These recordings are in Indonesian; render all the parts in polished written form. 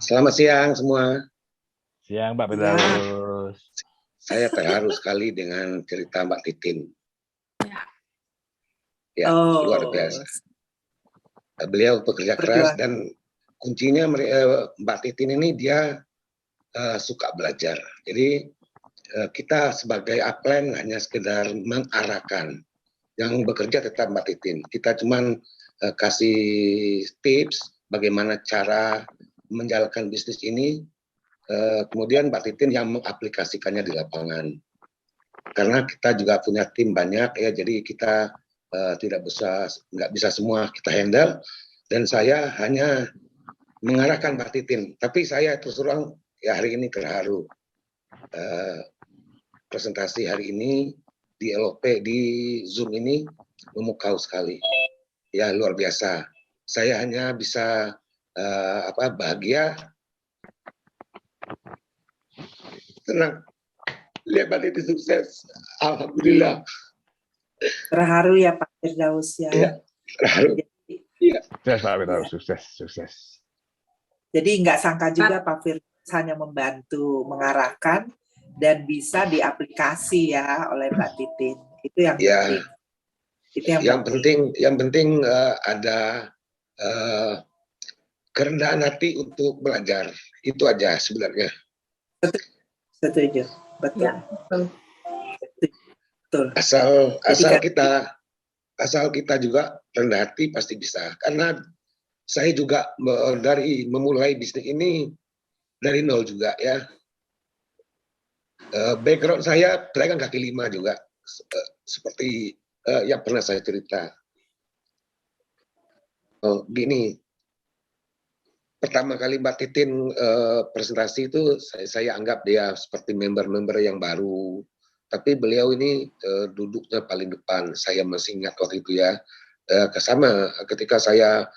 Selamat siang semua. Siang, Mbak Ya, Firdaus. Saya terharu sekali dengan cerita Mbak Titin. Ya, luar biasa. oh, Beliau pekerja keras perjuangan. dan kuncinya Mbak Titin ini dia suka belajar. Jadi kita sebagai upline hanya sekedar mengarahkan. Yang bekerja tetap Mbak Titin. Kita cuman kasih tips bagaimana cara menjalankan bisnis ini. Kemudian Mbak Titin yang mengaplikasikannya di lapangan. Karena kita juga punya tim banyak ya, jadi kita nggak bisa semua kita handle, dan saya hanya mengarahkan Mbak Titin. Tapi saya terus terang ya hari ini terharu, presentasi hari ini di LOP di Zoom ini memukau sekali, ya luar biasa. Saya hanya bisa bahagia, tenang, lihat Mbak Titin sukses, alhamdulillah. Terharu ya Pak Firdaus ya. Ya, terharu. Ya. Sukses, Pak Firdaus. Sukses, sukses. Jadi nggak sangka juga Pak Firdaus hanya membantu mengarahkan dan bisa diaplikasi ya oleh Mbak Titin. Itu yang Ya. penting. Itu yang penting ada kerendahan hati untuk belajar. Itu aja sebenarnya. Setuju, betul. Ya, betul. Asal kita juga rendah hati pasti bisa. Karena saya juga dari memulai bisnis ini dari nol juga ya. Background saya pedagang kaki lima juga, seperti yang pernah saya cerita. Gini, pertama kali Mbak Titin presentasi itu saya anggap dia seperti member-member yang baru, tapi beliau ini duduknya paling depan. Saya masih ingat waktu itu ya, sama ketika saya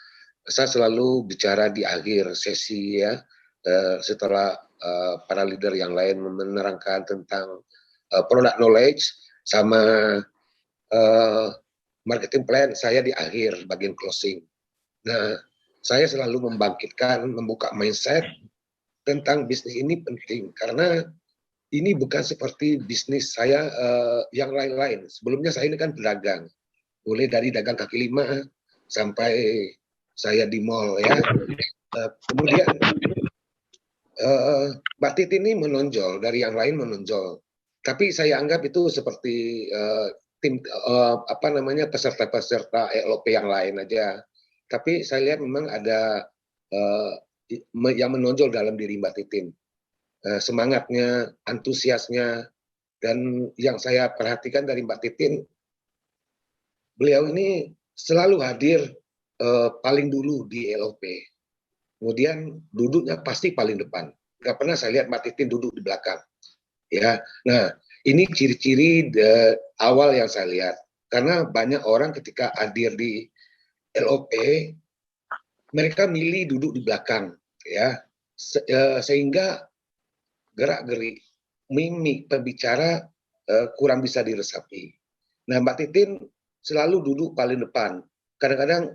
selalu bicara di akhir sesi ya, setelah para leader yang lain menerangkan tentang product knowledge sama marketing plan, saya di akhir bagian closing. Nah, saya selalu membangkitkan, membuka mindset tentang bisnis ini penting, karena ini bukan seperti bisnis saya yang lain-lain. Sebelumnya saya ini kan pedagang, mulai dari dagang kaki lima sampai saya di mall ya. Kemudian Mbak Titin ini menonjol, dari yang lain menonjol. Tapi saya anggap itu seperti tim peserta-peserta LOP yang lain aja. Tapi saya lihat memang ada yang menonjol dalam diri Mbak Titin. Semangatnya, antusiasnya, dan yang saya perhatikan dari Mbak Titin, beliau ini selalu hadir paling dulu di LOP. Kemudian duduknya pasti paling depan. Nggak pernah saya lihat Mbak Titin duduk di belakang. Ya, nah ini ciri-ciri awal yang saya lihat. Karena banyak orang ketika hadir di LOP, mereka milih duduk di belakang, ya, sehingga gerak-gerik, mimik pembicara kurang bisa diresapi. Nah, Mbak Titin selalu duduk paling depan. Kadang-kadang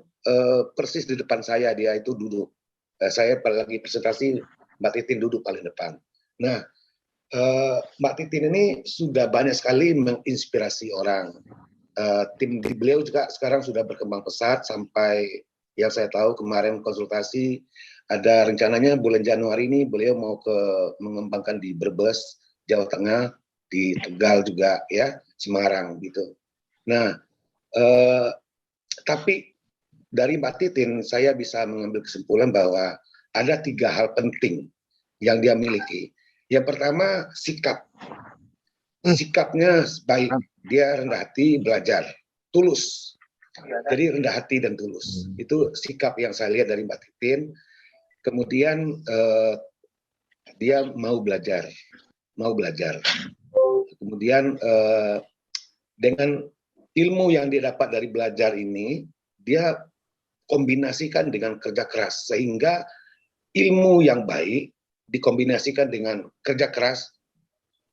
persis di depan saya dia itu duduk. Saya lagi presentasi, Mbak Titin duduk paling depan. Nah, Mbak Titin ini sudah banyak sekali menginspirasi orang. Tim di beliau juga sekarang sudah berkembang pesat, sampai yang saya tahu kemarin konsultasi ada rencananya bulan Januari ini beliau mau mengembangkan di Brebes, Jawa Tengah, di Tegal juga ya, Semarang gitu. Nah, tapi dari Mbak Titin saya bisa mengambil kesimpulan bahwa ada 3 hal penting yang dia miliki. Yang pertama, sikapnya baik, dia rendah hati, belajar, tulus. Jadi rendah hati dan tulus, itu sikap yang saya lihat dari Mbak Titin. Kemudian dia mau belajar. Kemudian dengan ilmu yang dia dapat dari belajar ini, dia kombinasikan dengan kerja keras, sehingga ilmu yang baik dikombinasikan dengan kerja keras,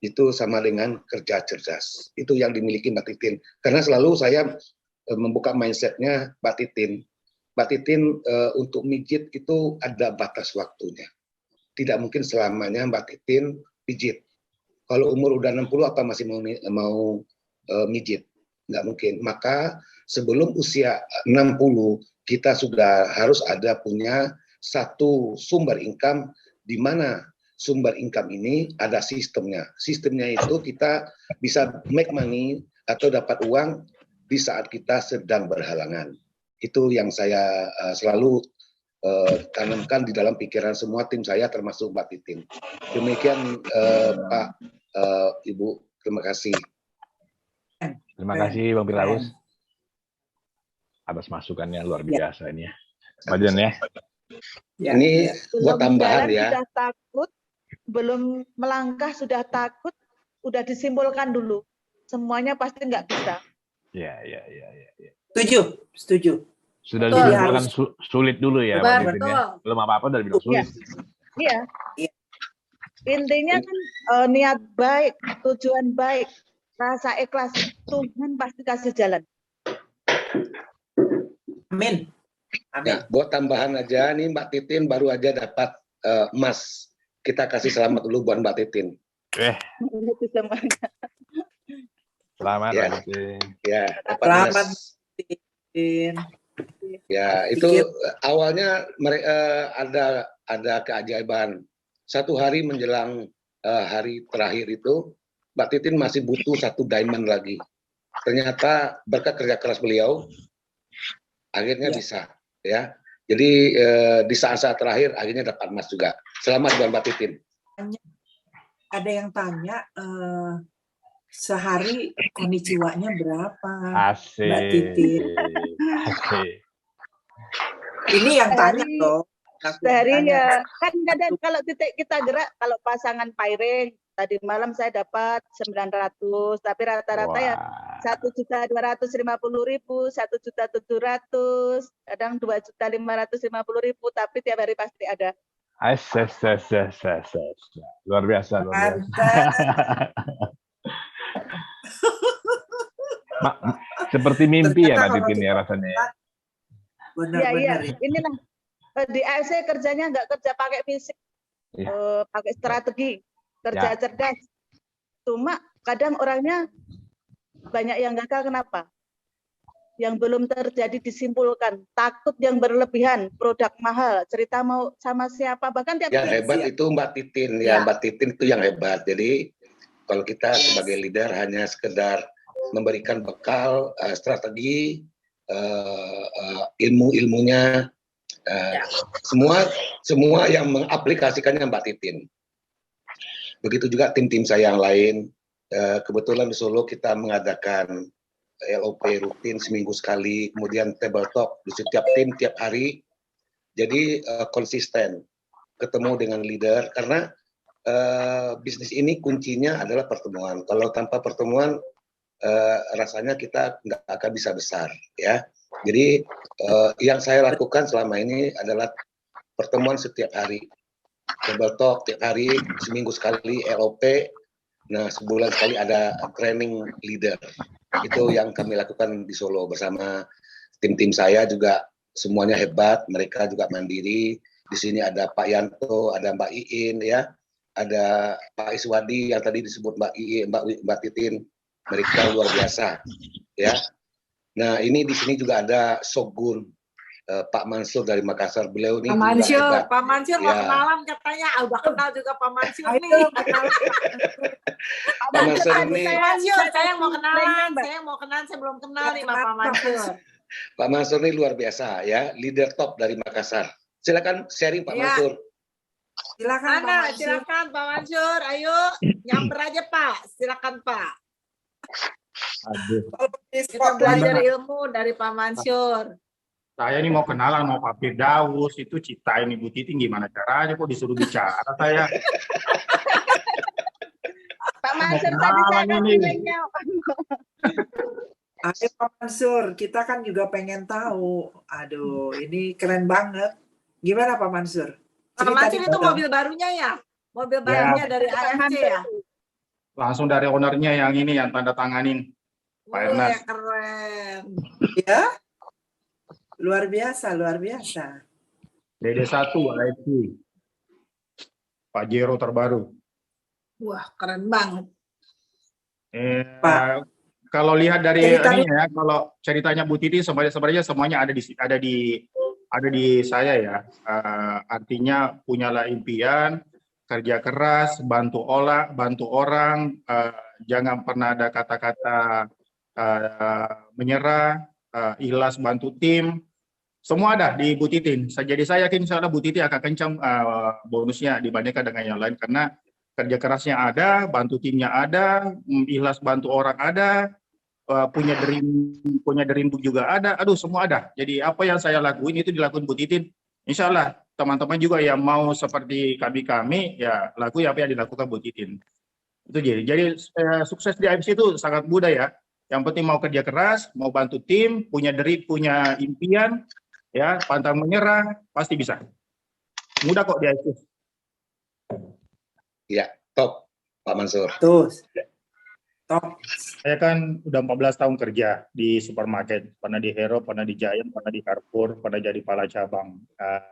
itu sama dengan kerja cerdas. Itu yang dimiliki Mbak Titin. Karena selalu saya membuka mindsetnya Mbak Titin. Mbak Titin untuk mijit itu ada batas waktunya. tidak mungkin selamanya Mbak Titin pijit. Kalau umur udah 60 apa masih mau mijit? Nggak mungkin. Maka sebelum usia 60 kita sudah harus ada punya satu sumber income di mana sumber income ini ada sistemnya. Sistemnya itu kita bisa make money atau dapat uang di saat kita sedang berhalangan. Itu yang saya selalu tanamkan di dalam pikiran semua tim saya termasuk Mbak Titin. Demikian Pak, Ibu, terima kasih. Terima kasih Bang Firdaus atas masukannya luar biasa ini ya. Pak Jan ya. Ini buat tambahan ya. Sudah takut, belum melangkah sudah takut, udah disimpulkan dulu. Semuanya pasti nggak bisa. Ya. Setuju. Sudah Betul, disimpulkan sulit dulu ya, Bang Titin ya. Belum apa-apa udah bilang sulit. Iya. Intinya kan niat baik, tujuan baik, rasa ikhlas, Tuhan pasti kasih jalan. Amin. Nah, buat tambahan aja nih Mbak Titin baru aja dapat emas. Kita kasih selamat dulu buat Mbak Titin. Selamat Ya. Mbak Titin. Ya, dapat Selamat, emas. Titin. Ya, itu awalnya ada keajaiban. Satu hari menjelang hari terakhir itu, Mbak Titin masih butuh satu diamond lagi. Ternyata berkat kerja keras beliau, akhirnya bisa, ya. Jadi di saat-saat terakhir akhirnya dapat emas juga. Selamat buat Mbak Titin. Ada yang tanya sehari konnichiwa-nya berapa, Asik. Mbak Titin? Asik. Ini yang tanya Sehari- loh. Sehari ya, kan kadang kalau titik kita gerak, kalau pasangan pairing, tadi malam saya dapat 900, tapi rata-rata ya Wah. 1.250.000, 1.700.000, kadang 2.550.000, tapi tiap hari pasti ada. Luar biasa, luar biasa. Seperti mimpi ya Mbak Titin ya rasanya. Iya, Benar-benar. inilah di ASC kerjanya nggak kerja pakai fisik, pakai strategi, kerja cerdas. Cuma kadang orangnya banyak yang gagal, kenapa? Yang belum terjadi disimpulkan, takut yang berlebihan, produk mahal, cerita mau sama siapa, bahkan tiap Yang hebat itu Mbak Titin, ya Mbak Titin itu yang hebat. Jadi kalau kita sebagai leader hanya sekedar memberikan bekal strategi, ilmu-ilmunya, semua yang mengaplikasikannya Mbak Titin. Begitu juga tim-tim saya yang lain. Kebetulan di Solo kita mengadakan LOP rutin seminggu sekali, kemudian table talk di setiap tim tiap hari. Jadi konsisten ketemu dengan leader karena bisnis ini kuncinya adalah pertemuan. Kalau tanpa pertemuan rasanya kita nggak akan bisa besar, ya. Jadi yang saya lakukan selama ini adalah pertemuan setiap hari, table talk tiap hari, seminggu sekali LOP. Nah, sebulan sekali ada training leader. Itu yang kami lakukan di Solo bersama tim-tim saya juga semuanya hebat, mereka juga mandiri. Di sini ada Pak Yanto, ada Mbak Iin, ya, ada Pak Iswadi yang tadi disebut Mbak Iin, Mbak Titin. Mereka luar biasa, ya. Nah, ini di sini juga ada Sogun, Pak Mansur dari Makassar. Beliau ini juga hebat. Pak Mansur mau kenalan katanya. Udah kenal juga Pak Mansur nih. Pak Mansur ini, Saya mau kenalan. Saya mau kenalan, saya belum kenal nih sama Pak Mansur. Pak Mansur ini luar biasa, ya, leader top dari Makassar. Silakan sharing Pak Mansur. Silakan Pak Mansur. Silakan Pak Mansur. Ayo nyamper aja Pak. Silakan Pak. Aduh. Kita belajar ilmu dari Pak Mansur. Saya ini mau kenalan mau Pak Firdaus, itu citain Ibu Titin gimana caranya kok disuruh bicara saya. Pak Mansur tadi saya kasih linknya. Ayo Pak Mansur, kita kan juga pengen tahu. Aduh, ini keren banget. Gimana Pak Mansur? Pak Mansur itu mobil barunya ya? Mobil barunya dari AFC ya? Langsung dari ownernya yang ini yang tanda tanganin. Pak Ernest. Keren. Ya? Luar biasa, luar biasa. DD1 AFC. Pajero terbaru. Wah, keren banget. Pak. Kalau lihat dari Ceritanya- ininya ya, kalau ceritanya Bu Titi sebenarnya semuanya ada di saya ya. Artinya punyalah impian, kerja keras, bantu orang, jangan pernah ada kata-kata menyerah, ikhlas bantu tim. Semua ada di Bu Titin. Jadi saya yakin insya Allah Bu Titi akan kencang bonusnya dibandingkan dengan yang lain karena kerja kerasnya ada, bantu timnya ada, ikhlas bantu orang ada, punya dream book juga ada. Aduh, semua ada. Jadi apa yang saya lakuin itu dilakuin Bu Titin. Insya Allah teman-teman juga yang mau seperti kami ya lakuin apa yang dilakukan Bu Titin. Itu jadi sukses di AFC itu sangat mudah ya. Yang penting mau kerja keras, mau bantu tim, punya punya impian, ya pantang menyerah, pasti bisa. Mudah kok di AFC. Ya, top Pak Mansur. Tuh. Top. Saya kan udah 14 tahun kerja di supermarket, pernah di Hero, pernah di Giant, pernah di Carrefour, pernah jadi kepala cabang.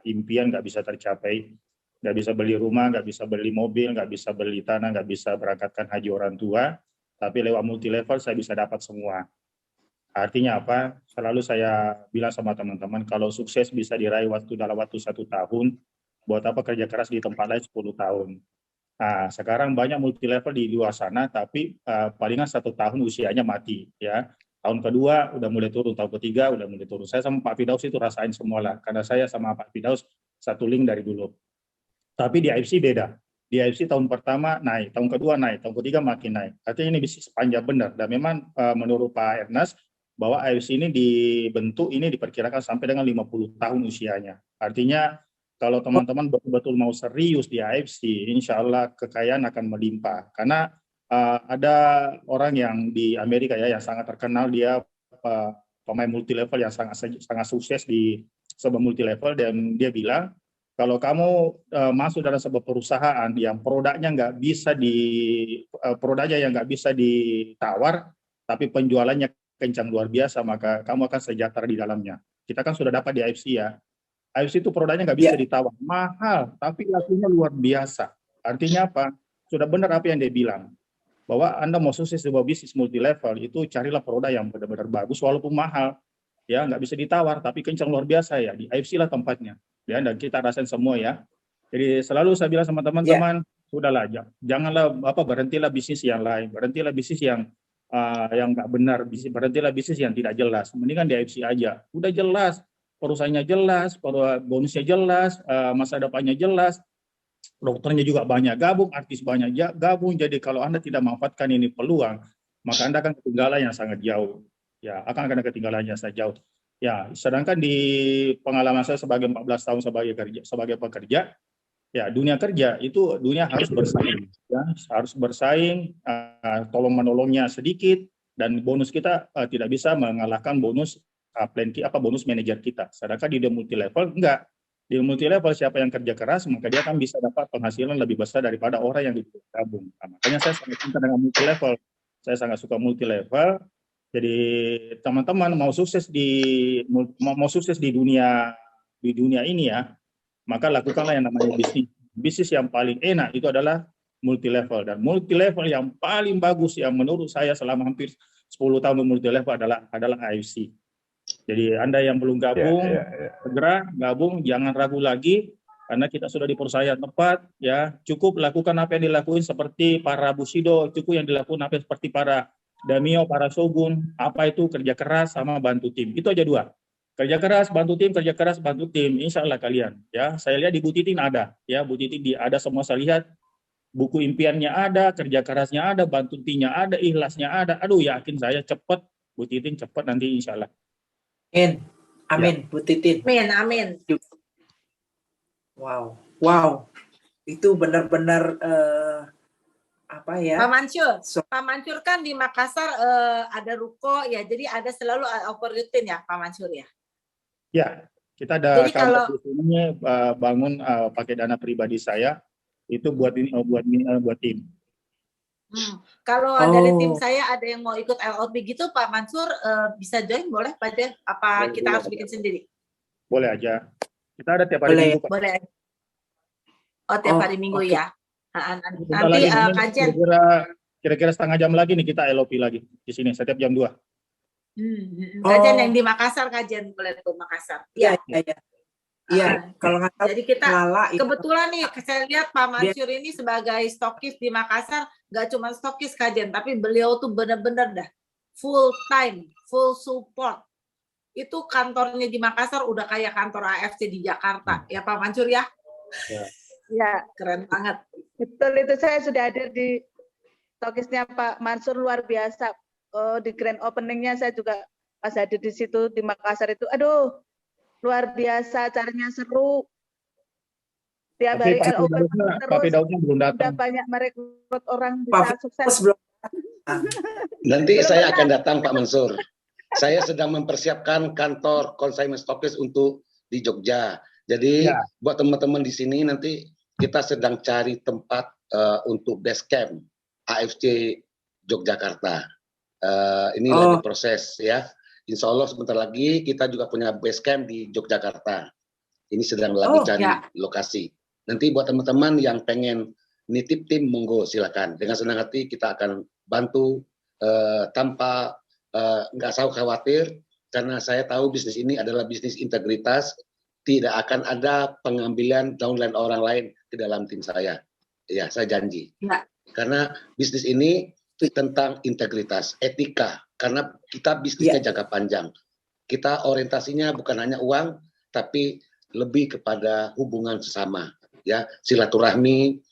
Impian nggak bisa tercapai, nggak bisa beli rumah, nggak bisa beli mobil, nggak bisa beli tanah, nggak bisa berangkatkan haji orang tua, tapi lewat multi level saya bisa dapat semua. Artinya apa? Selalu saya bilang sama teman-teman, kalau sukses bisa diraih dalam waktu 1 tahun, buat apa kerja keras di tempat lain 10 tahun. Nah, sekarang banyak multi level di luar sana, tapi palingan 1 tahun usianya mati, ya. Tahun kedua udah mulai turun, tahun ketiga udah mulai turun. Saya sama Pak Firdaus itu rasain semua lah, karena saya sama Pak Firdaus satu link dari dulu. Tapi di AFC beda. Di AFC tahun pertama naik, tahun kedua naik, tahun ketiga makin naik. Artinya ini bisnis panjang benar. Dan memang menurut Pak Ernest bahwa AFC ini dibentuk, ini diperkirakan sampai dengan 50 tahun usianya. Artinya kalau teman-teman betul-betul mau serius di AFC, insya Allah kekayaan akan melimpah. Karena ada orang yang di Amerika ya yang sangat terkenal, dia pemain multi level yang sangat sukses di sebuah multi level, dan dia bilang kalau kamu masuk dalam sebuah perusahaan yang produknya yang nggak bisa ditawar, tapi penjualannya kencang luar biasa, maka kamu akan sejahtera di dalamnya. Kita kan sudah dapat di AFC ya. AFC itu produknya nggak bisa ditawar, mahal, tapi lakunya luar biasa. Artinya apa? Sudah benar apa yang dia bilang, bahwa Anda mau sukses sebuah bisnis multi level, itu carilah produk yang benar-benar bagus, walaupun mahal, ya nggak bisa ditawar, tapi kencang luar biasa ya. Di AFC lah tempatnya, ya. Dan kita rasain semua ya. Jadi selalu saya bilang sama teman-teman, sudahlah, janganlah berhentilah bisnis yang lain, berhentilah bisnis yang nggak benar, berhentilah bisnis yang tidak jelas. Mendingan di AFC aja, udah jelas. Perusahaannya jelas, bonusnya jelas, masa depannya jelas, dokternya juga banyak gabung, artis banyak gabung. Jadi kalau Anda tidak memanfaatkan ini peluang, maka Anda akan ketinggalan yang sangat jauh. Ya, akan ketinggalan yang sangat jauh. Ya, sedangkan di pengalaman saya sebagai 14 tahun sebagai pekerja, ya dunia kerja itu dunia harus bersaing, ya, harus bersaing, tolong menolongnya sedikit, dan bonus kita tidak bisa mengalahkan bonus bonus manajer kita. Sedangkan di multi level enggak. Di multi level siapa yang kerja keras maka dia akan bisa dapat penghasilan lebih besar daripada orang yang digabung. Nah, makanya saya sangat cinta dengan multi level. Saya sangat suka multi level. Jadi teman-teman mau sukses di dunia ini ya, maka lakukanlah yang namanya bisnis. Bisnis yang paling enak itu adalah multi level, dan multi level yang paling bagus yang menurut saya selama hampir 10 tahun multi level adalah AFC. Jadi Anda yang belum gabung, segera gabung, jangan ragu lagi, karena kita sudah di perusahaan tepat, ya. Cukup lakukan apa yang dilakukan seperti para Bushido, cukup yang dilakukan apa seperti para Damio, para Shogun, apa itu kerja keras sama bantu tim. Itu aja 2. Kerja keras, bantu tim, kerja keras, bantu tim. Insya Allah kalian, ya. Saya lihat di Bu Titin ada, ya. Bu Titin ada semua, saya lihat. Buku impiannya ada, kerja kerasnya ada, bantu timnya ada, ikhlasnya ada. Aduh, yakin saya cepat, Bu Titin cepat nanti insya Allah. Amin, Bu Titin. Amin. Wow. Itu benar-benar apa ya? Pak Mansur kan di Makassar ada ruko ya, jadi ada selalu opportunity ya Pak Mansur ya. Ya, kita ada kantor di sini bangun pakai dana pribadi saya itu buat tim. Kalau dari tim saya ada yang mau ikut LOB gitu, Pak Mansur bisa join, boleh Pak Jen? Apa kita harus bikin sendiri? Boleh aja. Kita ada tiap hari Minggu. Boleh. Oh, tiap hari Minggu oke. ya. Sebentar Nanti lagi ini kajian. kira-kira setengah jam lagi nih kita LOP lagi di sini setiap jam 2. Kajian yang di Makassar, kajian boleh tuh Makassar. Iya, iya. Iya, kalau nggak salah Jadi kita Lala itu kebetulan nih saya lihat Pak Mansur ini sebagai stokis di Makassar, nggak cuma stokis kajian, tapi beliau tuh benar-benar dah full time, full support. Itu kantornya di Makassar udah kayak kantor AFC di Jakarta, ya Pak Mansur ya? Ya, Keren banget. betul itu, saya sudah hadir di stokisnya Pak Mansur, luar biasa. Di grand openingnya saya juga pas hadir di situ di Makassar itu, aduh luar biasa, acaranya seru. Tiap hari LOP Pak Daudnya belum sudah datang. banyak merekrut orang Pak bisa sukses. belum. Nanti Belum saya pernah. akan datang Pak Mansur. Saya sedang mempersiapkan kantor consignment stokis untuk di Jogja. Jadi Ya. buat teman-teman di sini nanti kita sedang cari tempat untuk base camp AFC Yogyakarta. Ini lagi proses ya. Insya Allah sebentar lagi kita juga punya base camp di Yogyakarta. Ini sedang lagi cari lokasi. Nanti buat teman-teman yang pengen nitip tim, monggo silakan. Dengan senang hati kita akan bantu tanpa nggak usah khawatir, karena saya tahu bisnis ini adalah bisnis integritas. Tidak akan ada pengambilan downline orang lain ke dalam tim saya. Ya, saya janji. Ya. Karena bisnis ini tentang integritas, etika. Karena kita bisnisnya jangka panjang. Kita orientasinya bukan hanya uang, tapi lebih kepada hubungan sesama. Ya, silaturahmi.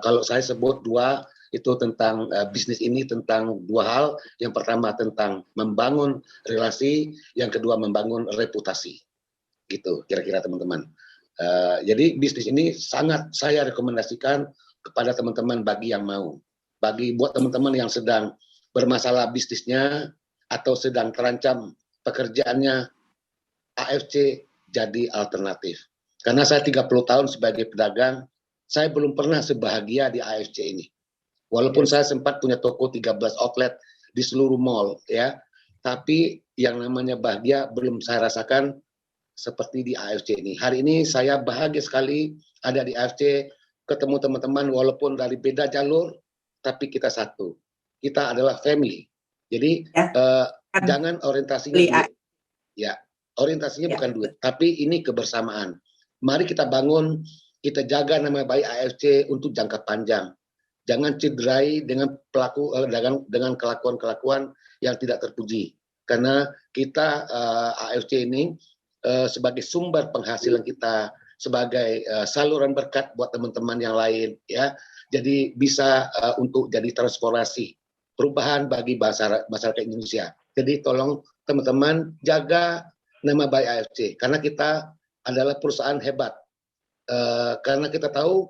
Kalau saya sebut dua, itu tentang bisnis ini tentang dua hal. Yang pertama tentang membangun relasi, yang kedua membangun reputasi. Gitu, kira-kira teman-teman. Jadi bisnis ini sangat saya rekomendasikan kepada teman-teman bagi yang mau. Bagi buat teman-teman yang sedang bermasalah bisnisnya atau sedang terancam pekerjaannya, AFC jadi alternatif. Karena saya 30 tahun sebagai pedagang, saya belum pernah sebahagia di AFC ini. Walaupun saya sempat punya toko 13 outlet di seluruh mall, ya, tapi yang namanya bahagia belum saya rasakan seperti di AFC ini. Hari ini saya bahagia sekali ada di AFC, ketemu teman-teman walaupun dari beda jalur, tapi kita satu. Kita adalah family. Jadi jangan orientasinya duit. Ya, orientasinya bukan duit, tapi ini kebersamaan. Mari kita bangun, kita jaga nama baik AFC untuk jangka panjang. Jangan cederai dengan dengan kelakuan-kelakuan yang tidak terpuji. Karena kita AFC ini sebagai sumber penghasilan kita, sebagai saluran berkat buat teman-teman yang lain, ya. Jadi bisa untuk jadi transformasi perubahan bagi masyarakat Indonesia. Jadi tolong teman-teman jaga nama baik AFC karena kita adalah perusahaan hebat. Karena kita tahu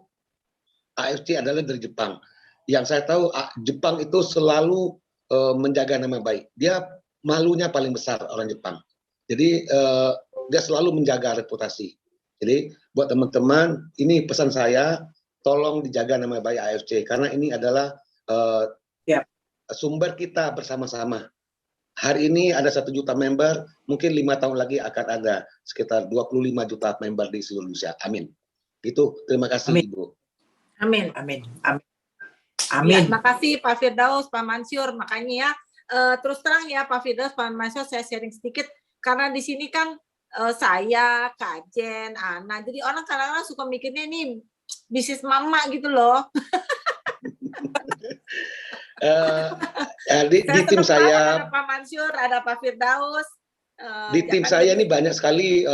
AFC adalah dari Jepang. Yang saya tahu Jepang itu selalu menjaga nama baik. Dia malunya paling besar orang Jepang. Jadi dia selalu menjaga reputasi. Jadi buat teman-teman, ini pesan saya, tolong dijaga nama baik AFC karena ini adalah sumber kita bersama-sama. Hari ini ada 1 juta member, mungkin 5 tahun lagi akan ada sekitar 25 juta member di seluruh Indonesia. Amin. Itu, terima kasih Ibu. Amin. Amin. Ya, terima kasih Pak Firdaus, Pak Mansur. Makanya ya, terus terang ya Pak Firdaus, Pak Mansur, saya sharing sedikit. Karena di sini kan saya, Kak Jen, Ana, jadi orang kadang-kadang suka mikirnya ini bisnis mama gitu loh. Di tim saya, ada Pak Mansur, ada Pak Firdaus. Di tim saya ini banyak sekali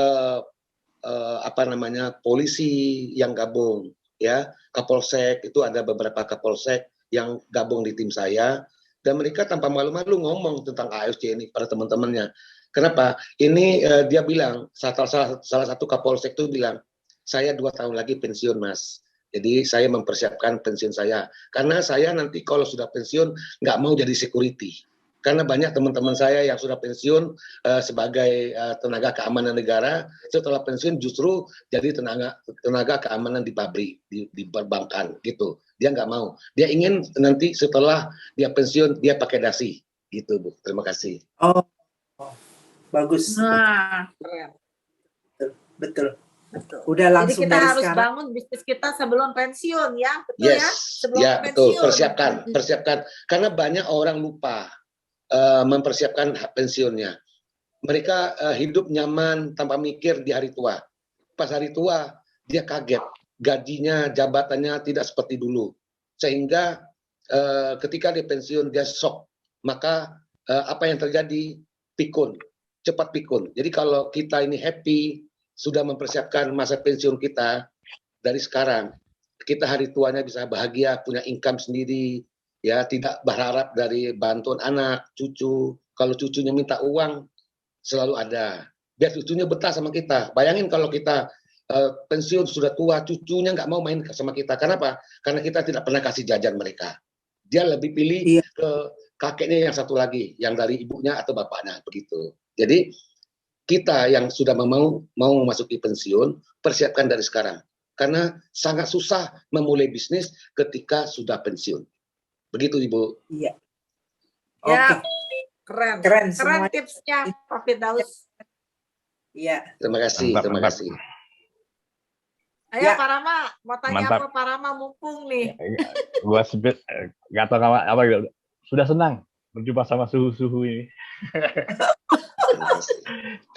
polisi yang gabung, ya, Kapolsek, itu ada beberapa Kapolsek yang gabung di tim saya, dan mereka tanpa malu-malu ngomong tentang AFC ini pada teman-temannya. Kenapa? Ini dia bilang, salah satu Kapolsek itu bilang, saya 2 tahun lagi pensiun Mas. Jadi saya mempersiapkan pensiun saya. Karena saya nanti kalau sudah pensiun nggak mau jadi security. Karena banyak teman-teman saya yang sudah pensiun sebagai tenaga keamanan negara, setelah pensiun justru jadi tenaga keamanan di pabrik, di perbankan gitu. Dia nggak mau. Dia ingin nanti setelah dia pensiun dia pakai dasi gitu, Bu. Terima kasih. Oh, bagus. Nah, keren. Betul. Betul. Udah Jadi langsung kita dari harus sekarang. bangun bisnis kita sebelum pensiun ya, betul ya? Yes, Sebelum ya betul. pensiun. Persiapkan. Karena banyak orang lupa mempersiapkan hak pensiunnya. Mereka hidup nyaman tanpa mikir di hari tua. Pas hari tua dia kaget, gajinya, jabatannya tidak seperti dulu. Sehingga ketika dia pensiun dia shock. Maka apa yang terjadi? Pikun, cepat pikun. Jadi kalau kita ini happy, sudah mempersiapkan masa pensiun kita dari sekarang, kita hari tuanya bisa bahagia, punya income sendiri, ya tidak berharap dari bantuan anak, cucu. Kalau cucunya minta uang, selalu ada. Biar cucunya betah sama kita. Bayangin kalau kita pensiun sudah tua, cucunya nggak mau main sama kita. Kenapa? Karena kita tidak pernah kasih jajan mereka. Dia lebih pilih ke kakeknya yang satu lagi, yang dari ibunya atau bapaknya, begitu. Jadi kita yang sudah mau memasuki pensiun, persiapkan dari sekarang. Karena sangat susah memulai bisnis ketika sudah pensiun. Begitu, Ibu. Iya. Ya, Oke. keren semua. tipsnya, Pak Firdaus. Iya. Terima kasih, terima kasih. Ayo Ya. Pak Rama, mau tanya Mantap. apa Pak Rama mumpung nih. Gua sebut nggak tahu apa gitu. Sudah senang berjumpa sama suhu-suhu ini.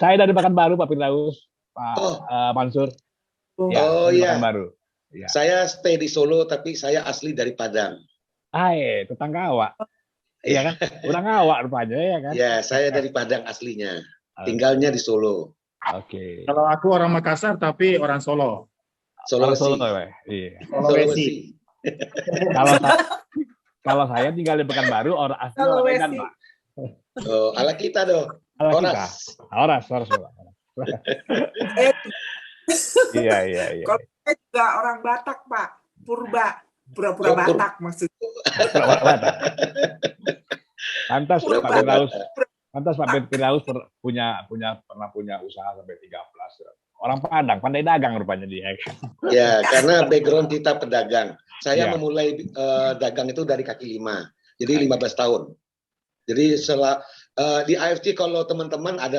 Saya dari Pekanbaru, Pak Firdaus, Pak Mansur. Ya, Oh iya. Pekanbaru. Ya. Saya stay di Solo, tapi saya asli dari Padang. Hai, tetangga awak. Iya kan? Orang awak rupanya ya kan? Ya, saya dari Padang aslinya. Tinggalnya di Solo. Oke. Kalau aku orang Makassar tapi orang Solo. Orang Sulawesi. Solo, ya? Iya. Sulawesi. Kalau saya tinggal di Pekanbaru, orang asli orang Medan, Pak. Oh, ala kita dong. Ala kita. Oras. Oras. Eh, Iya. Kalau saya juga orang Batak, Pak. Pura-pura Oh, Batak maksudnya. Pantas Pura Pak Batak. Firdaus. Pantas Pak Firdaus pernah punya usaha sampai 13. Orang Padang, pandai dagang rupanya dia. Ya, karena background kita pedagang. Saya Ya. memulai dagang itu dari kaki lima. Jadi 15 tahun. Jadi di AFC kalau teman-teman ada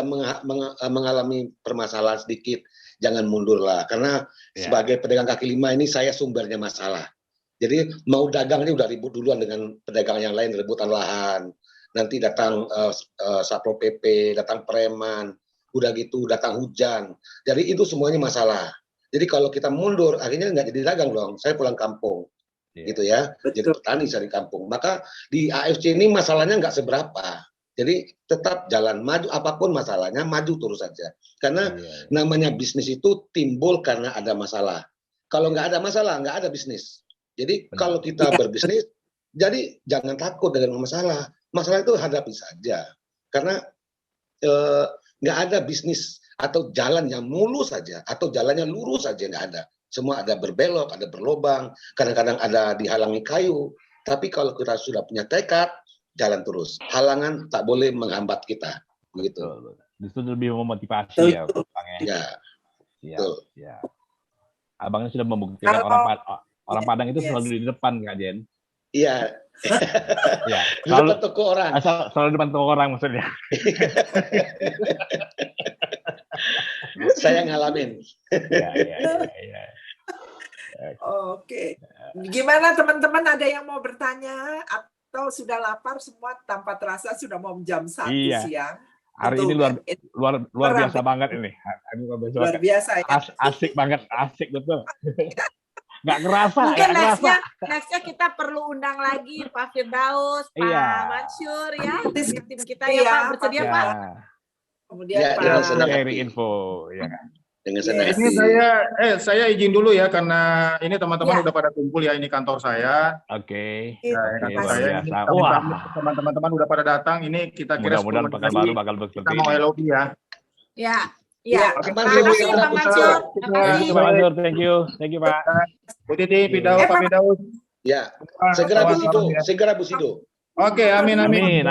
mengalami permasalahan sedikit, jangan mundur lah. Karena sebagai pedagang kaki lima ini saya sumbernya masalah. Jadi mau dagang ini udah ribut duluan dengan pedagang yang lain, rebutan lahan. Nanti datang Satpol PP, datang preman, udah gitu datang hujan. Jadi itu semuanya masalah. Jadi kalau kita mundur, akhirnya nggak jadi dagang dong. Saya pulang kampung, gitu ya. Jadi petani dari kampung. Maka di AFC ini masalahnya nggak seberapa. Jadi tetap jalan maju, apapun masalahnya, maju terus saja. Karena namanya bisnis itu timbul karena ada masalah. Kalau nggak ada masalah, nggak ada bisnis. Jadi kalau kita berbisnis, jadi jangan takut dengan masalah. Masalah itu hadapi saja. Karena nggak ada bisnis atau jalan yang mulus saja atau jalannya lurus saja, nggak ada. Semua ada berbelok, ada berlobang, kadang-kadang ada dihalangi kayu. Tapi kalau kita sudah punya tekad, jalan terus. Halangan tak boleh menghambat kita, begitu. Itu lebih memotivasi ya, Ya. Abangnya sudah membuktikan orang Padang itu selalu di depan, Kak Jen. Iya. Ya, Di depan toko orang. Selalu di depan toko orang maksudnya. Saya ngalamin. Iya. Oke. Gimana teman-teman, ada yang mau bertanya atau sudah lapar semua tanpa terasa sudah mau jam 1 siang? Hari ini luar biasa banget ini. Luar biasa ya. Asik banget, asik betul. Nggak kerasa. Mungkin nextnya kita perlu undang lagi Pak Firdaus, Pak Mansur ya, tim kita ya Pak, bersedia Pak. Kemudian Pak sharing info, ya. Dengan senang hati. Ini saya izin dulu ya karena ini teman-teman udah pada kumpul ya, ini kantor saya. Oke. Kantor saya ini teman-teman udah pada datang. Ini kita kira mudah-mudahan Pekanbaru bakal kita mau LOB ya. Ya. Terima kasih Pak Mansur. Pak Mansur, thank you Pak. Bu Titi, Pak Firdaus. Ya, segera Bu Sido. Oke, amin. Amin.